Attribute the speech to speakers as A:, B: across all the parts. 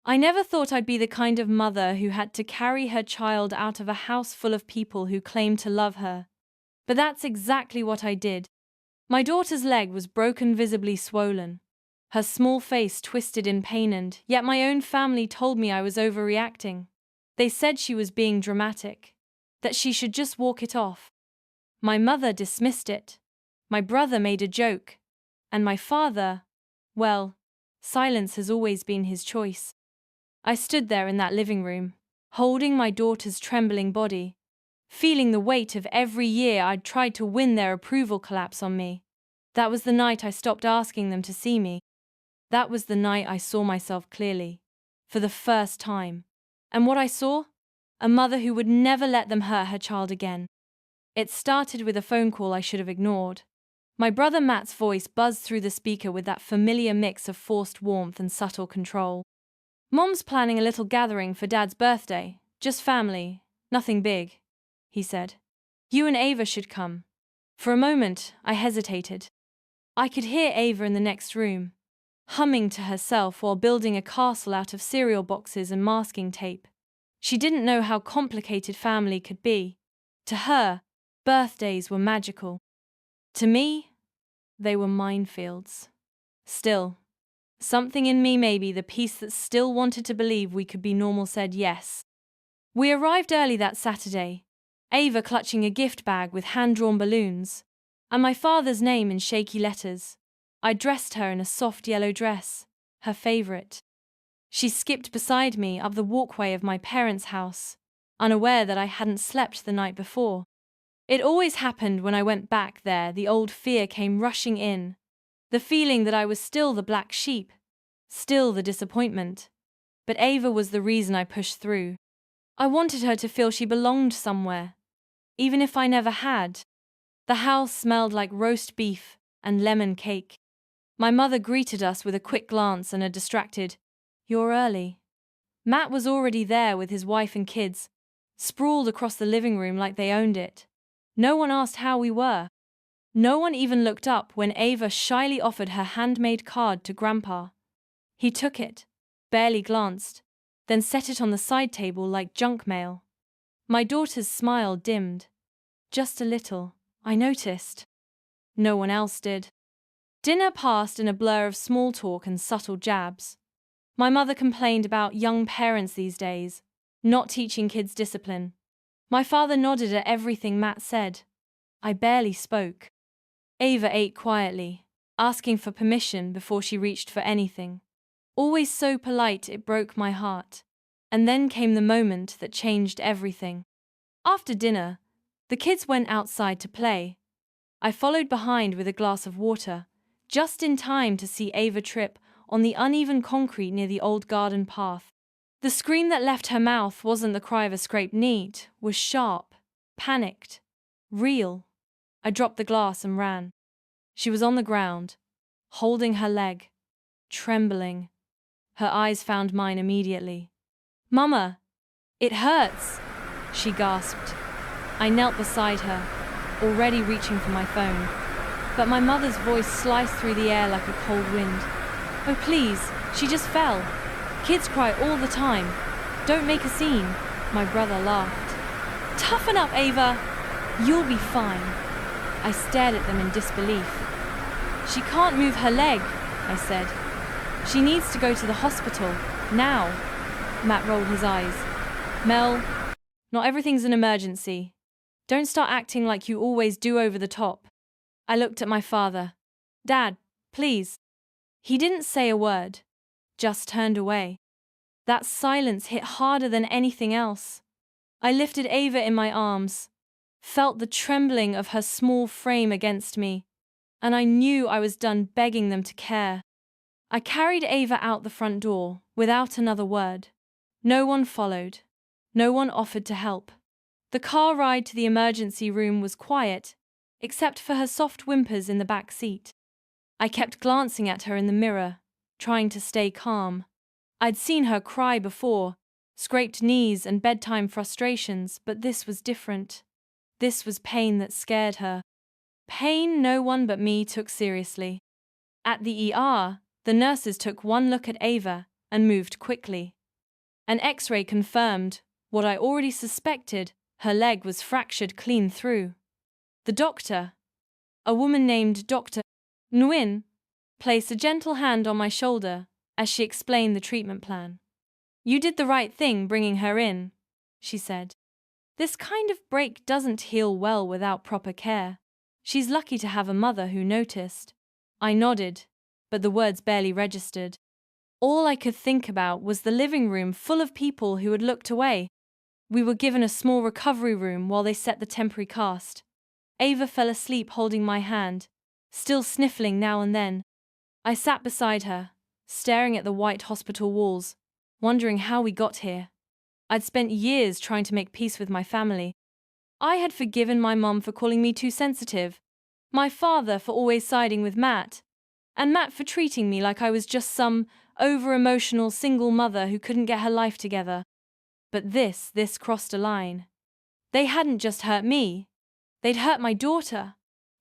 A: I never thought I'd be the kind of mother who had to carry her child out of a house full of people who claimed to love her. But that's exactly what I did. My daughter's leg was broken, visibly swollen. Her small face twisted in pain, and yet my own family told me I was overreacting. They said she was being dramatic, that she should just walk it off. My mother dismissed it. My brother made a joke. And my father, well, silence has always been his choice. I stood there in that living room, holding my daughter's trembling body, feeling the weight of every year I'd tried to win their approval collapse on me. That was the night I stopped asking them to see me. That was the night I saw myself clearly, for the first time. And what I saw? A mother who would never let them hurt her child again. It started with a phone call I should have ignored. My brother Matt's voice buzzed through the speaker with that familiar mix of forced warmth and subtle control. "Mom's planning a little gathering for Dad's birthday. Just family, nothing big," he said. "You and Ava should come." For a moment, I hesitated. I could hear Ava in the next room, humming to herself while building a castle out of cereal boxes and masking tape. She didn't know how complicated family could be. To her, birthdays were magical. To me, they were minefields. Still, something in me, maybe the piece that still wanted to believe we could be normal, said yes. We arrived early that Saturday, Ava clutching a gift bag with hand-drawn balloons, and my father's name in shaky letters. I dressed her in a soft yellow dress, her favorite. She skipped beside me up the walkway of my parents' house, unaware that I hadn't slept the night before. It always happened when I went back there, the old fear came rushing in. The feeling that I was still the black sheep, still the disappointment. But Ava was the reason I pushed through. I wanted her to feel she belonged somewhere, even if I never had. The house smelled like roast beef and lemon cake. My mother greeted us with a quick glance and a distracted, "You're early." Matt was already there with his wife and kids, sprawled across the living room like they owned it. No one asked how we were. No one even looked up when Ava shyly offered her handmade card to Grandpa. He took it, barely glanced, then set it on the side table like junk mail. My daughter's smile dimmed. Just a little, I noticed. No one else did. Dinner passed in a blur of small talk and subtle jabs. My mother complained about young parents these days, not teaching kids discipline. My father nodded at everything Matt said. I barely spoke. Ava ate quietly, asking for permission before she reached for anything. Always so polite, it broke my heart. And then came the moment that changed everything. After dinner, the kids went outside to play. I followed behind with a glass of water, just in time to see Ava trip on the uneven concrete near the old garden path. The scream that left her mouth wasn't the cry of a scraped knee, it was sharp, panicked, real. I dropped the glass and ran. She was on the ground, holding her leg, trembling. Her eyes found mine immediately. "Mama, it hurts," she gasped. I knelt beside her, already reaching for my phone. But my mother's voice sliced through the air like a cold wind. "Oh please, she just fell. Kids cry all the time. Don't make a scene." My brother laughed. "Toughen up, Ava. You'll be fine." I stared at them in disbelief. "She can't move her leg," I said. "She needs to go to the hospital, now." Matt rolled his eyes. "Mel, not everything's an emergency. Don't start acting like you always do over the top." I looked at my father. "Dad, please." He didn't say a word, just turned away. That silence hit harder than anything else. I lifted Ava in my arms, felt the trembling of her small frame against me, and I knew I was done begging them to care. I carried Ava out the front door, without another word. No one followed. No one offered to help. The car ride to the emergency room was quiet, except for her soft whimpers in the back seat. I kept glancing at her in the mirror, trying to stay calm. I'd seen her cry before, scraped knees and bedtime frustrations, but this was different. This was pain that scared her. Pain no one but me took seriously. At the ER, the nurses took one look at Ava and moved quickly. An X-ray confirmed what I already suspected: her leg was fractured clean through. The doctor, a woman named Dr. Nguyen, placed a gentle hand on my shoulder as she explained the treatment plan. "You did the right thing bringing her in," she said. "This kind of break doesn't heal well without proper care. She's lucky to have a mother who noticed." I nodded, but the words barely registered. All I could think about was the living room full of people who had looked away. We were given a small recovery room while they set the temporary cast. Ava fell asleep holding my hand, still sniffling now and then. I sat beside her, staring at the white hospital walls, wondering how we got here. I'd spent years trying to make peace with my family. I had forgiven my mum for calling me too sensitive, my father for always siding with Matt, and Matt for treating me like I was just some over-emotional single mother who couldn't get her life together. But this crossed a line. They hadn't just hurt me, they'd hurt my daughter,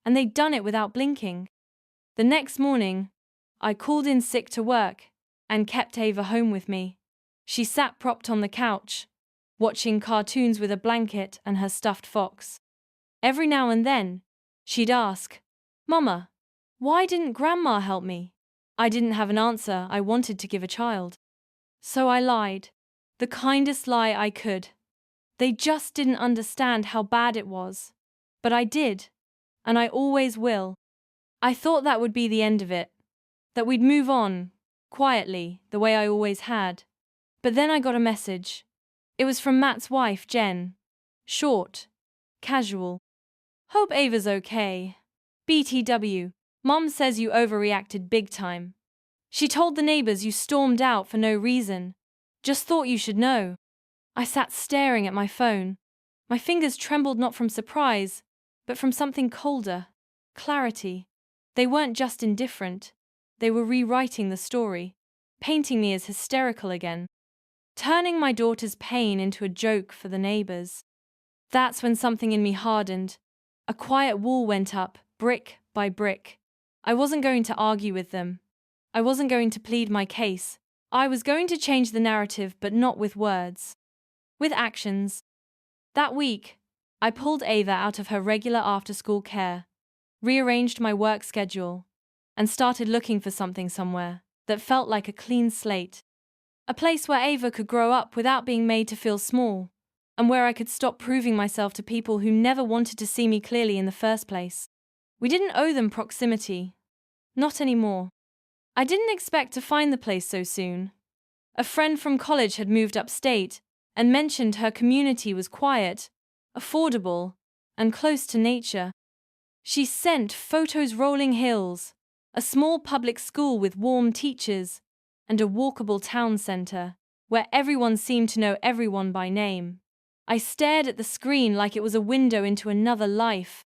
A: and they'd done it without blinking. The next morning, I called in sick to work and kept Ava home with me. She sat propped on the couch, watching cartoons with a blanket and her stuffed fox. Every now and then, she'd ask, "Mama, why didn't Grandma help me?" I didn't have an answer I wanted to give a child. So I lied, the kindest lie I could. They just didn't understand how bad it was. But I did, and I always will. I thought that would be the end of it, that we'd move on, quietly, the way I always had. But then I got a message. It was from Matt's wife, Jen. Short, casual. "Hope Ava's okay. BTW, Mom says you overreacted big time. She told the neighbors you stormed out for no reason. Just thought you should know." I sat staring at my phone. My fingers trembled not from surprise, but from something colder. Clarity. They weren't just indifferent. They were rewriting the story, painting me as hysterical again, turning my daughter's pain into a joke for the neighbors. That's when something in me hardened. A quiet wall went up, brick by brick. I wasn't going to argue with them. I wasn't going to plead my case. I was going to change the narrative, but not with words. With actions. That week, I pulled Ava out of her regular after-school care, rearranged my work schedule, and started looking for something somewhere that felt like a clean slate. A place where Ava could grow up without being made to feel small, and where I could stop proving myself to people who never wanted to see me clearly in the first place. We didn't owe them proximity. Not anymore. I didn't expect to find the place so soon. A friend from college had moved upstate and mentioned her community was quiet, affordable, and close to nature. She sent photos: rolling hills, a small public school with warm teachers, and a walkable town center where everyone seemed to know everyone by name. I stared at the screen like it was a window into another life,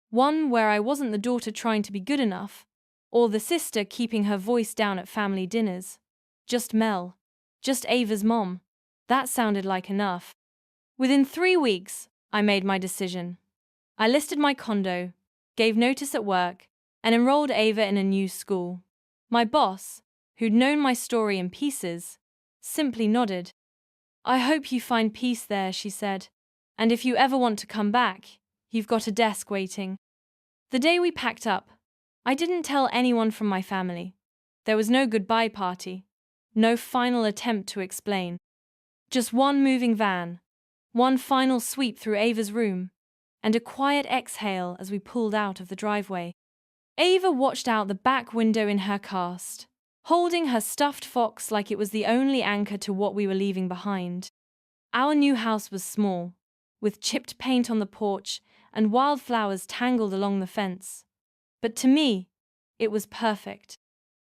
A: one where I wasn't the daughter trying to be good enough, or the sister keeping her voice down at family dinners. Just Mel. Just Ava's mom. That sounded like enough. Within 3 weeks, I made my decision. I listed my condo, gave notice at work, and enrolled Ava in a new school. My boss, who'd known my story in pieces, simply nodded. "I hope you find peace there," she said. "And if you ever want to come back, you've got a desk waiting." The day we packed up, I didn't tell anyone from my family. There was no goodbye party, no final attempt to explain. Just one moving van, one final sweep through Ava's room, and a quiet exhale as we pulled out of the driveway. Ava watched out the back window in her cast, holding her stuffed fox like it was the only anchor to what we were leaving behind. Our new house was small, with chipped paint on the porch and wildflowers tangled along the fence. But to me, it was perfect.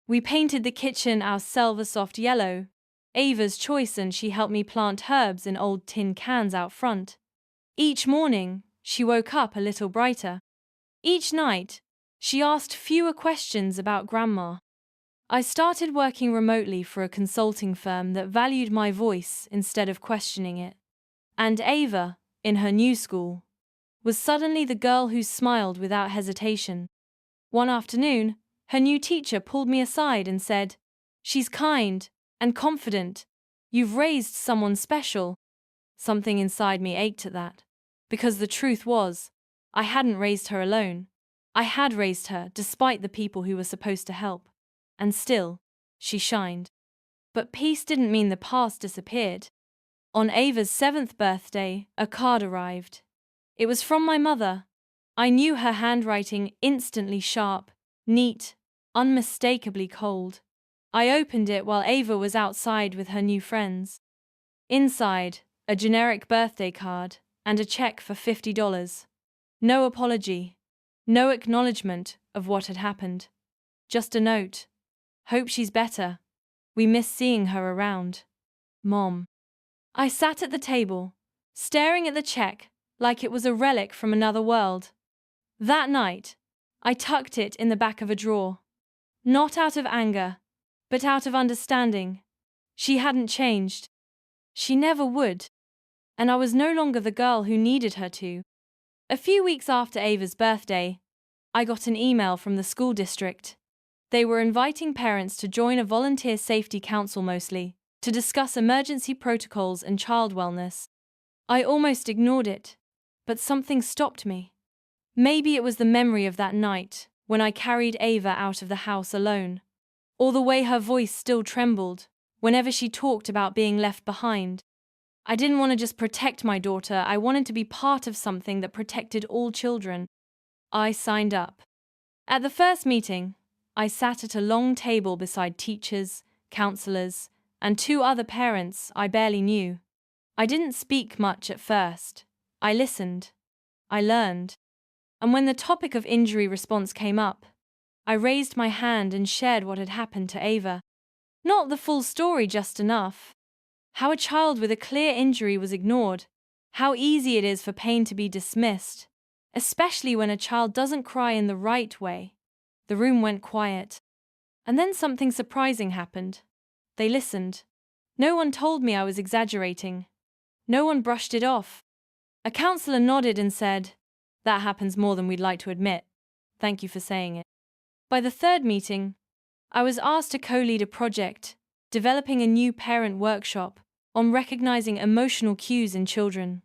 A: We painted the kitchen our silver soft yellow, Ava's choice, and she helped me plant herbs in old tin cans out front. Each morning, she woke up a little brighter. Each night, she asked fewer questions about Grandma. I started working remotely for a consulting firm that valued my voice instead of questioning it. And Ava, in her new school, was suddenly the girl who smiled without hesitation. One afternoon, her new teacher pulled me aside and said, "She's kind, and confident. You've raised someone special. Something inside me ached at that. Because the truth was, I hadn't raised her alone. I had raised her despite the people who were supposed to help. And still, she shined. But peace didn't mean the past disappeared. On Ava's 7th birthday, a card arrived. It was from my mother. I knew her handwriting, instantly sharp, neat, unmistakably cold. I opened it while Ava was outside with her new friends. Inside, a generic birthday card and a check for $50. No apology. No acknowledgement of what had happened. Just a note. Hope she's better. We miss seeing her around. Mom. I sat at the table, staring at the check like it was a relic from another world. That night, I tucked it in the back of a drawer. Not out of anger, but out of understanding. She hadn't changed. She never would. And I was no longer the girl who needed her to. A few weeks after Ava's birthday, I got an email from the school district. They were inviting parents to join a volunteer safety council mostly, to discuss emergency protocols and child wellness. I almost ignored it, but something stopped me. Maybe it was the memory of that night, when I carried Ava out of the house alone. Or the way her voice still trembled, whenever she talked about being left behind. I didn't want to just protect my daughter, I wanted to be part of something that protected all children. I signed up. At the first meeting, I sat at a long table beside teachers, counselors, and 2 other parents I barely knew. I didn't speak much at first. I listened. I learned. And when the topic of injury response came up, I raised my hand and shared what had happened to Ava. Not the full story, just enough. How a child with a clear injury was ignored. How easy it is for pain to be dismissed, especially when a child doesn't cry in the right way. The room went quiet. And then something surprising happened. They listened. No one told me I was exaggerating. No one brushed it off. A counselor nodded and said, "That happens more than we'd like to admit. Thank you for saying it." By the 3rd meeting, I was asked to co-lead a project, developing a new parent workshop on recognizing emotional cues in children.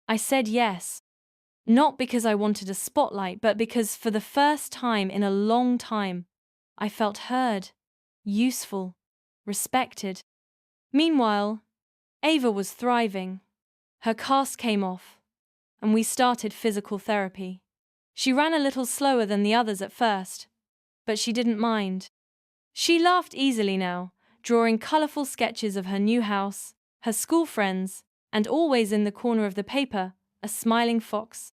A: I said yes. Not because I wanted a spotlight, but because for the first time in a long time, I felt heard, useful, respected. Meanwhile, Ava was thriving. Her cast came off, and we started physical therapy. She ran a little slower than the others at first, but she didn't mind. She laughed easily now, drawing colorful sketches of her new house, her school friends, and always in the corner of the paper, a smiling fox.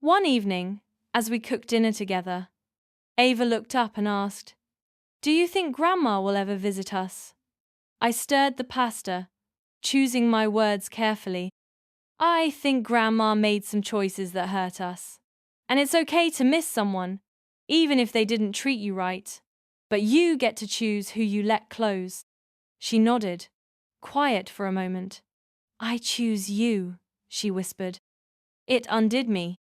A: One evening, as we cooked dinner together, Ava looked up and asked, "Do you think Grandma will ever visit us?" I stirred the pasta, choosing my words carefully. "I think Grandma made some choices that hurt us. And it's okay to miss someone, even if they didn't treat you right. But you get to choose who you let close." She nodded, quiet for a moment. "I choose you," she whispered. It undid me.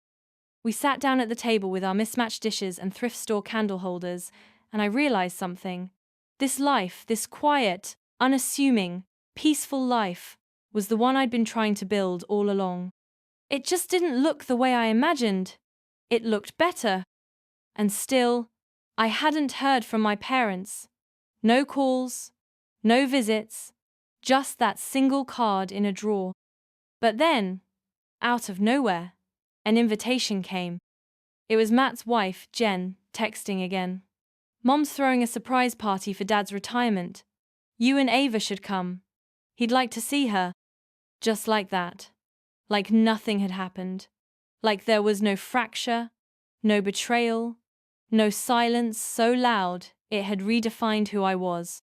A: We sat down at the table with our mismatched dishes and thrift store candle holders, and I realized something. This life, this quiet, unassuming, peaceful life, was the one I'd been trying to build all along. It just didn't look the way I imagined. It looked better. And still, I hadn't heard from my parents. No calls, no visits, just that single card in a drawer. But then, out of nowhere, an invitation came. It was Matt's wife, Jen, texting again. "Mom's throwing a surprise party for Dad's retirement. You and Ava should come. He'd like to see her." Just like that. Like nothing had happened. Like there was no fracture, no betrayal, no silence so loud it had redefined who I was.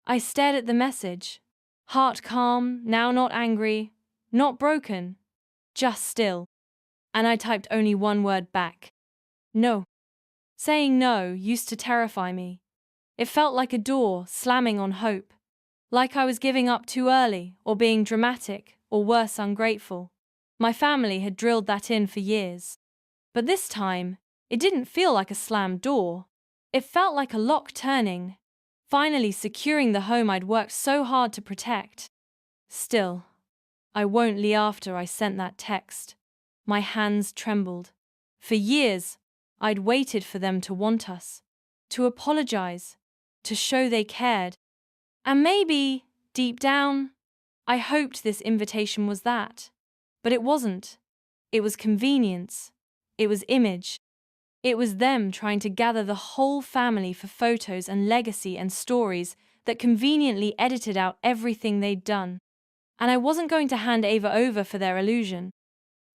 A: I stared at the message. Heart calm, now not angry, not broken, just still. And I typed only one word back. No. Saying no used to terrify me. It felt like a door slamming on hope. Like I was giving up too early, or being dramatic, or worse, ungrateful. My family had drilled that in for years. But this time, it didn't feel like a slammed door. It felt like a lock turning. finally securing the home I'd worked so hard to protect. Still, I won't lie, after I sent that text, my hands trembled. For years, I'd waited for them to want us, to apologize, to show they cared. And maybe, deep down, I hoped this invitation was that. But it wasn't. It was convenience. It was image. It was them trying to gather the whole family for photos and legacy and stories that conveniently edited out everything they'd done. And I wasn't going to hand Ava over for their illusion.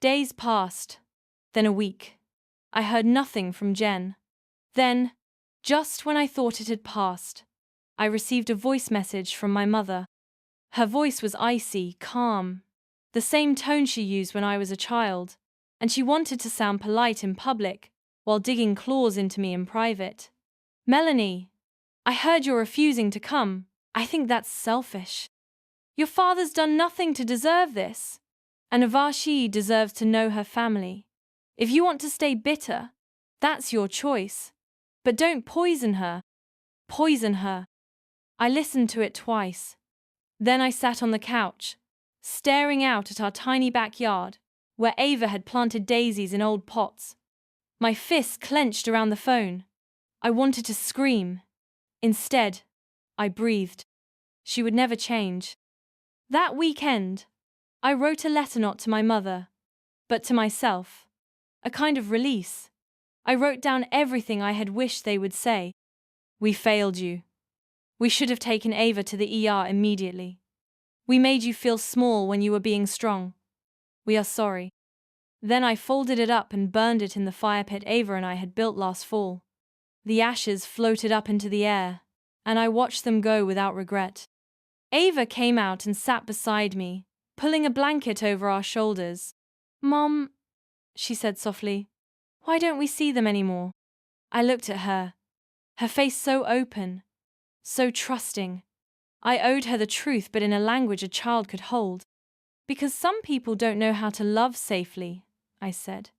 A: Days passed, then a week. I heard nothing from Jen. Then, just when I thought it had passed, I received a voice message from my mother. Her voice was icy, calm, the same tone she used when I was a child, and she wanted to sound polite in public while digging claws into me in private. "Melanie, I heard you're refusing to come. I think that's selfish. Your father's done nothing to deserve this, and Avashi deserves to know her family. If you want to stay bitter, that's your choice. But don't poison her. Poison her." I listened to it twice. Then I sat on the couch, staring out at our tiny backyard, where Ava had planted daisies in old pots. My fists clenched around the phone. I wanted to scream. Instead, I breathed. She would never change. That weekend, I wrote a letter, not to my mother, but to myself. A kind of release. I wrote down everything I had wished they would say. "We failed you. We should have taken Ava to the ER immediately. We made you feel small when you were being strong. We are sorry." Then I folded it up and burned it in the fire pit Ava and I had built last fall. The ashes floated up into the air, and I watched them go without regret. Ava came out and sat beside me, pulling a blanket over our shoulders. "Mom," she said softly, "why don't we see them anymore?" I looked at her, her face so open, so trusting. I owed her the truth, but in a language a child could hold. "Because some people don't know how to love safely," I said.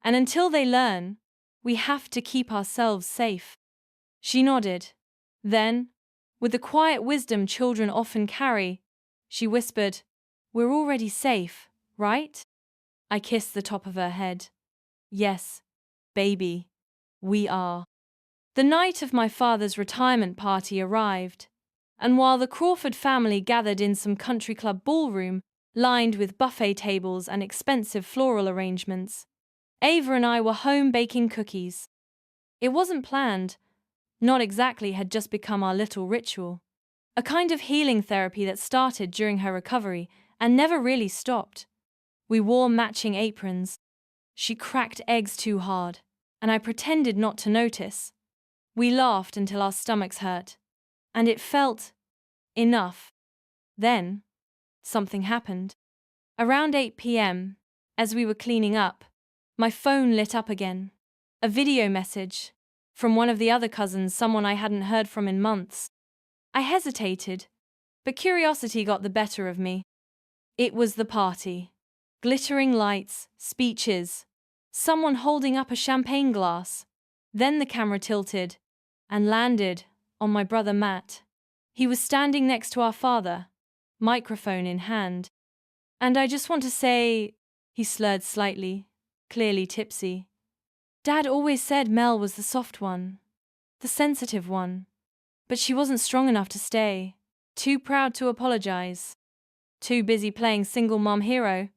A: "And until they learn, we have to keep ourselves safe." She nodded. Then, with the quiet wisdom children often carry, she whispered, "We're already safe, right?" I kissed the top of her head. "Yes, baby, we are." The night of my father's retirement party arrived, and while the Crawford family gathered in some country club ballroom, lined with buffet tables and expensive floral arrangements, Ava and I were home baking cookies. It wasn't planned. Not exactly, had just become our little ritual. A kind of healing therapy that started during her recovery and never really stopped. We wore matching aprons. She cracked eggs too hard, and I pretended not to notice. We laughed until our stomachs hurt, and it felt enough. Then, something happened. Around 8 p.m., as we were cleaning up, my phone lit up again. A video message from one of the other cousins, someone I hadn't heard from in months. I hesitated, but curiosity got the better of me. It was the party. Glittering lights, speeches, someone holding up a champagne glass. Then the camera tilted and landed on my brother Matt. He was standing next to our father, microphone in hand. "And I just want to say," he slurred slightly, clearly tipsy, "Dad always said Mel was the soft one, the sensitive one. But she wasn't strong enough to stay. Too proud to apologize. Too busy playing single mom hero.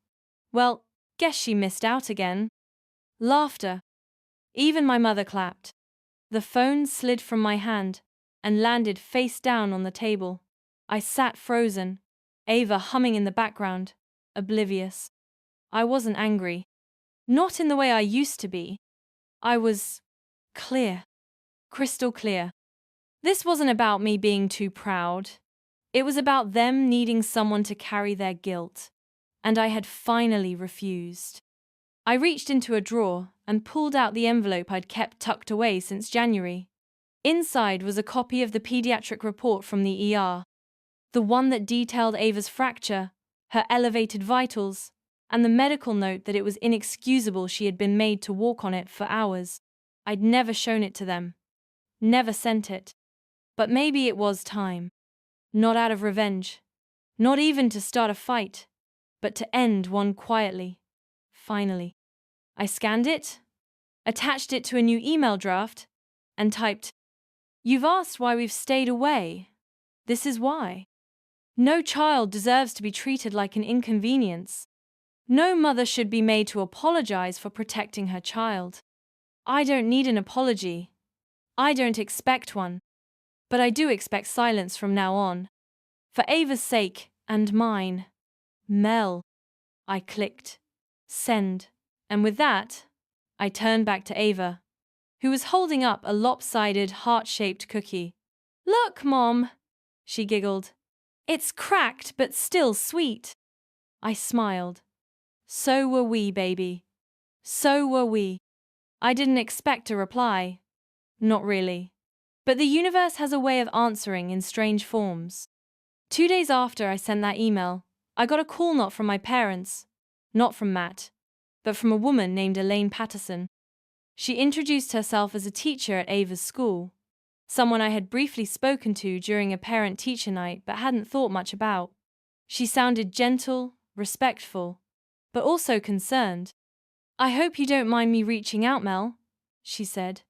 A: Well, guess she missed out again." Laughter. Even my mother clapped. The phone slid from my hand and landed face down on the table. I sat frozen, Ava humming in the background, oblivious. I wasn't angry. Not in the way I used to be. I was clear. Crystal clear. This wasn't about me being too proud. It was about them needing someone to carry their guilt. And I had finally refused. I reached into a drawer and pulled out the envelope I'd kept tucked away since January. Inside was a copy of the pediatric report from the ER. The one that detailed Ava's fracture, her elevated vitals, and the medical note that it was inexcusable she had been made to walk on it for hours. I'd never shown it to them. Never sent it. But maybe it was time. Not out of revenge. Not even to start a fight. But to end one quietly. Finally. I scanned it, attached it to a new email draft, and typed, "You've asked why we've stayed away. This is why. No child deserves to be treated like an inconvenience. No mother should be made to apologize for protecting her child. I don't need an apology. I don't expect one. But I do expect silence from now on. For Ava's sake, and mine. Mel." I clicked. Send. And with that, I turned back to Ava, who was holding up a lopsided, heart-shaped cookie. "Look, Mom," she giggled. "It's cracked but still sweet." I smiled. So were we, baby. So were we. I didn't expect a reply. Not really. But the universe has a way of answering in strange forms. 2 days after I sent that email, I got a call not from my parents, not from Matt, but from a woman named Elaine Patterson. She introduced herself as a teacher at Ava's school, someone I had briefly spoken to during a parent-teacher night but hadn't thought much about. She sounded gentle, respectful, but also concerned. "I hope you don't mind me reaching out, Mel," she said.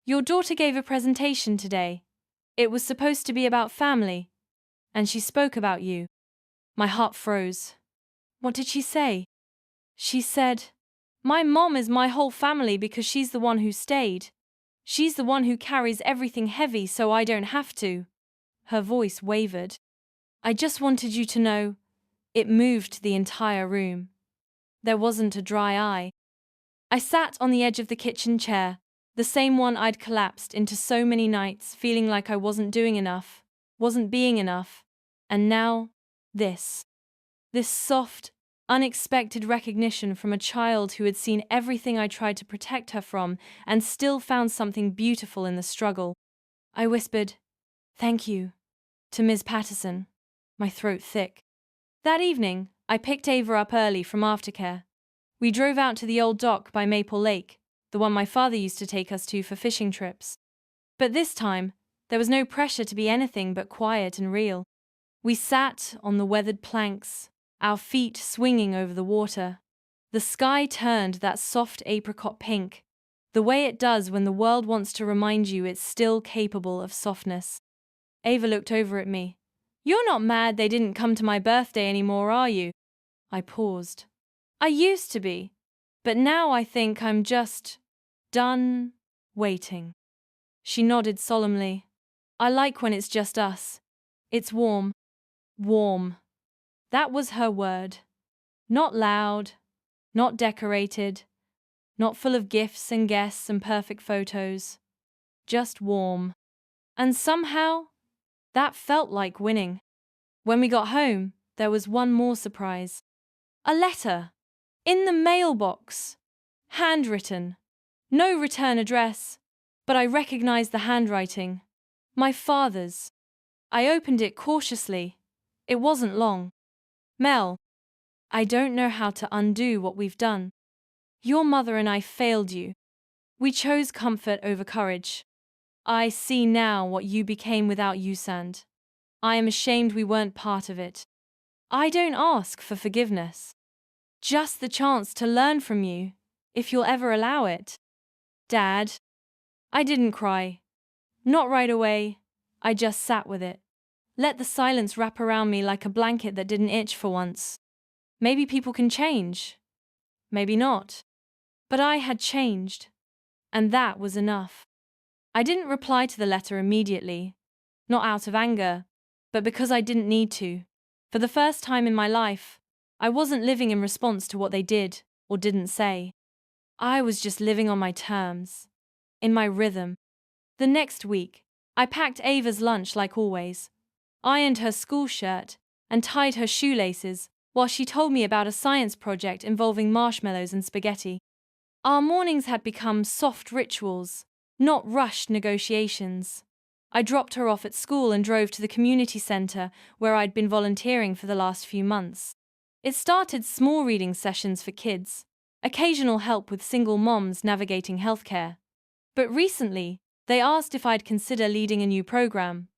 A: "Your daughter gave a presentation today. It was supposed to be about family, and she spoke about you." My heart froze. What did she say? She said, "My mom is my whole family because she's the one who stayed. She's the one who carries everything heavy so I don't have to." Her voice wavered. "I just wanted you to know." It moved the entire room. There wasn't a dry eye. I sat on the edge of the kitchen chair, the same one I'd collapsed into so many nights, feeling like I wasn't doing enough, wasn't being enough. And now, this. This soft, unexpected recognition from a child who had seen everything I tried to protect her from and still found something beautiful in the struggle. I whispered, "Thank you," to Ms. Patterson, my throat thick. That evening, I picked Ava up early from aftercare. We drove out to the old dock by Maple Lake, the one my father used to take us to for fishing trips. But this time, there was no pressure to be anything but quiet and real. We sat on the weathered planks, our feet swinging over the water. The sky turned that soft apricot pink, the way it does when the world wants to remind you it's still capable of softness. Ava looked over at me. "You're not mad they didn't come to my birthday anymore, are you?" I paused. "I used to be, but now I think I'm just done waiting." She nodded solemnly. "I like when it's just us. It's warm. Warm." That was her word. Not loud, not decorated, not full of gifts and guests and perfect photos. Just warm. And somehow, that felt like winning. When we got home, there was one more surprise. A letter. In the mailbox. Handwritten. No return address. But I recognized the handwriting. My father's. I opened it cautiously. It wasn't long. "Mel, I don't know how to undo what we've done. Your mother and I failed you. We chose comfort over courage. I see now what you became without you, Sand. I am ashamed we weren't part of it. I don't ask for forgiveness. Just the chance to learn from you, if you'll ever allow it. Dad." I didn't cry. Not right away. I just sat with it. Let the silence wrap around me like a blanket that didn't itch for once. Maybe people can change. Maybe not. But I had changed. And that was enough. I didn't reply to the letter immediately. Not out of anger, but because I didn't need to. For the first time in my life, I wasn't living in response to what they did or didn't say. I was just living on my terms. In my rhythm. The next week, I packed Ava's lunch like always, ironed her school shirt, and tied her shoelaces while she told me about a science project involving marshmallows and spaghetti. Our mornings had become soft rituals, not rushed negotiations. I dropped her off at school and drove to the community center where I'd been volunteering for the last few months. It started small reading sessions for kids, occasional help with single moms navigating healthcare. But recently, they asked if I'd consider leading a new program,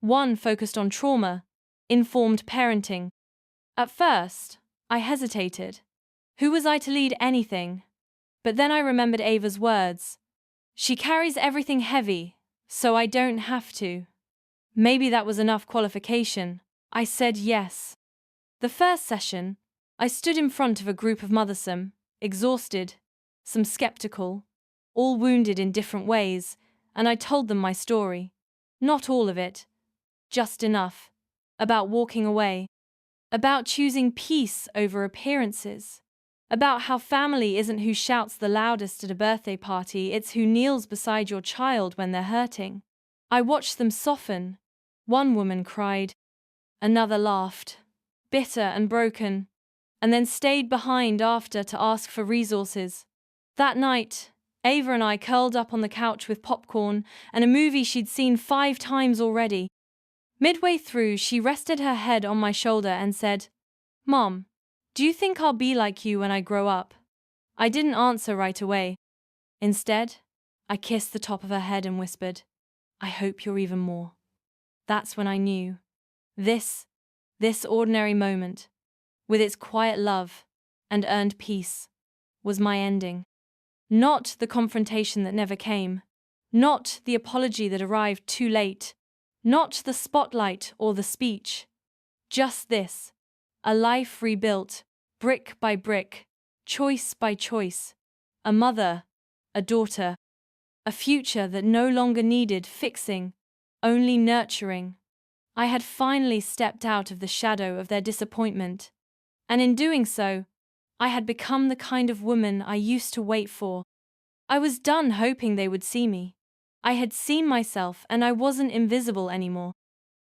A: One focused on trauma, informed parenting. At first, I hesitated. Who was I to lead anything? But then I remembered Ava's words. She carries everything heavy, so I don't have to. Maybe that was enough qualification. I said yes. The first session, I stood in front of a group of mothersome, exhausted, some skeptical, all wounded in different ways, and I told them my story. Not all of it, just enough. About walking away. About choosing peace over appearances. About how family isn't who shouts the loudest at a birthday party, it's who kneels beside your child when they're hurting. I watched them soften. One woman cried. Another laughed, bitter and broken, and then stayed behind after to ask for resources. That night, Ava and I curled up on the couch with popcorn and a movie she'd seen 5 times already. Midway through, she rested her head on my shoulder and said, "Mom, do you think I'll be like you when I grow up?" I didn't answer right away. Instead, I kissed the top of her head and whispered, "I hope you're even more." That's when I knew. This ordinary moment, with its quiet love and earned peace, was my ending. Not the confrontation that never came. Not the apology that arrived too late. Not the spotlight or the speech. Just this. A life rebuilt, brick by brick, choice by choice. A mother, a daughter. A future that no longer needed fixing, only nurturing. I had finally stepped out of the shadow of their disappointment. And in doing so, I had become the kind of woman I used to wait for. I was done hoping they would see me. I had seen myself and I wasn't invisible anymore.